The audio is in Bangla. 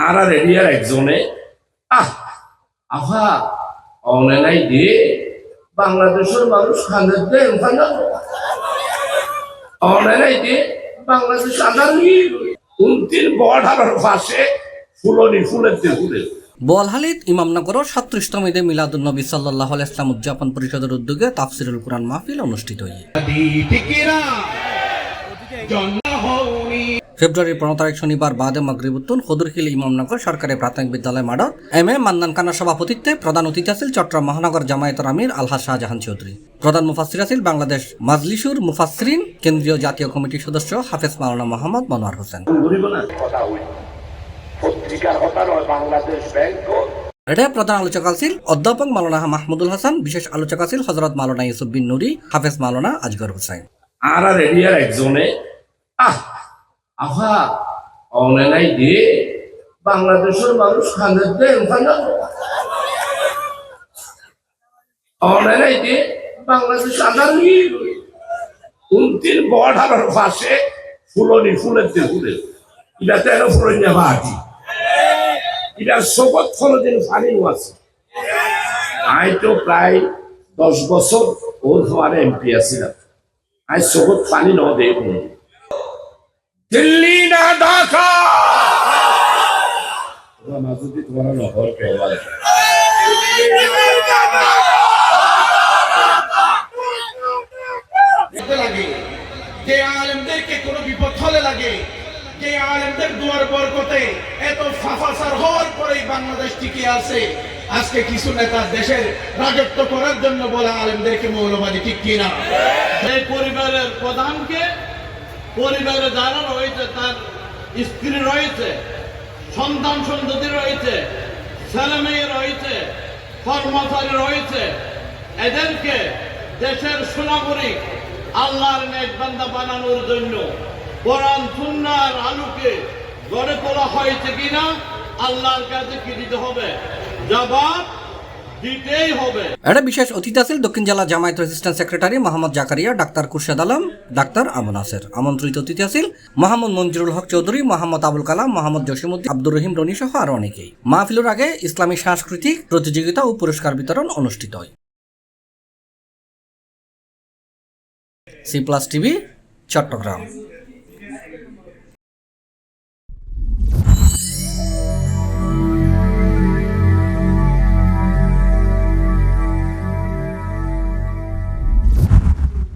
আর এরিয়ার একজনে আহা অনলাইন দিয়ে বাংলাদেশের মানুষ খানের দেন অনলাইন দিয়ে বাংলাদেশ আধার উনতির বর্ডারের পাশে ফুলনি ফুলের ফুলের বোয়ালহালীত ইমামনগর 37তম ঈদে মিলাদুন্নবী সাল্লাল্লাহু আলাইহি ওয়াসাল্লাম উদযাপন পরিষদের উদ্যোগে তাফসিরুল কুরআন মাহফিল অনুষ্ঠিত হয়। ফেব্রুয়ারির 15 তারিখ শনিবার বাদে মাগরিবুত্তুন খদুরখিলী ইমামনগর সরকারি প্রাথমিক বিদ্যালয় মাঠত এম এ মান্নান খানের সভাপতিত্বে প্রধান অতিথি আছেন চট্টগ্রাম মহানগর জামায়াতের আমির আলহাজ শাহজাহান চৌধুরী। প্রধান মুফাসসির আছেন বাংলাদেশ মাজলিসুর মুফাসসিরিন কেন্দ্রীয় জাতীয় কমিটির সদস্য হাফেজ মাওলানা মোহাম্মদ মনোয়ার হোসেন। এটা প্রধান আলোচক আছেন অধ্যাপক মাওলানা মাহমুদুল হাসান, বিশেষ আলোচক আছেন হযরত মাওলানা ইউসুফ বিন নুরি, হাফেজ মাওলানা আজগর হোসেন। আর এরিয়ার একজনে আহা অনলাইন দিয়ে বাংলাদেশের মানুষ খানের দেন অনলাইন দিয়ে বাংলাদেশ আধার উনতির বর্ডারের পাশে ফুলনি ফুলের ফুলের ইটাতে এলো ফুলনিয়া বাহাটি এটার সবত ফলদিন ফানি আছে। আই তো প্রায় 10 বছর ওর হওয়ার এমপি আছিলাম। আজ সবত পানি ন দেয় দিল্লি না ঢাকা মাঝুদি তোমার নহর কেবল লাগে যে আলেমদেরকে কোনো বিপদ হলে লাগে, যে আলেমদের দুয়ার বরকতে এত ফাফাসার হওয়ার পরেই বাংলাদেশ টিকে আছে। আজকে কিছু নেতা দেশের রাজত্ব করার জন্য বলে আলেমদেরকে মৌলবাদী, ঠিক কিনা? যে পরিবারের প্রধানকে পরিবারে যারা রয়েছে, তার স্ত্রী রয়েছে, সন্তান সন্ততি রয়েছে, ছেলে মেয়ে রয়েছে, কর্মচারী রয়েছে, এদেরকে দেশের সুনাগরিক আল্লাহর নেক বান্দা বানানোর জন্য কোরআন সুন্নাহর আলোকে গড়ে তোলা হয়েছে কিনা আল্লাহর কাছে কি দিতে হবে? জবাব দিতেই হবে। এটা বিশেষ অতিথি আছেন দক্ষিণ জেলা Jamaat assistant secretary Mohammad Zakaria, doctor Khurshed Alam, doctor Abu Naser. আমন্ত্রিত অতিথি আছেন মোহাম্মদ মঞ্জুরুল হক চৌধুরী, মোহাম্মদ আবুল কালাম, মোহাম্মদ জসিমউদ্দিন, আব্দুর রহিম রনি সহ আরো অনেকেই। মাহফিলের আগে ইসলামী সাংস্কৃতিক প্রতিযোগিতা ও পুরস্কার বিতরণ অনুষ্ঠিত হয়। C plus TV, Chittagong.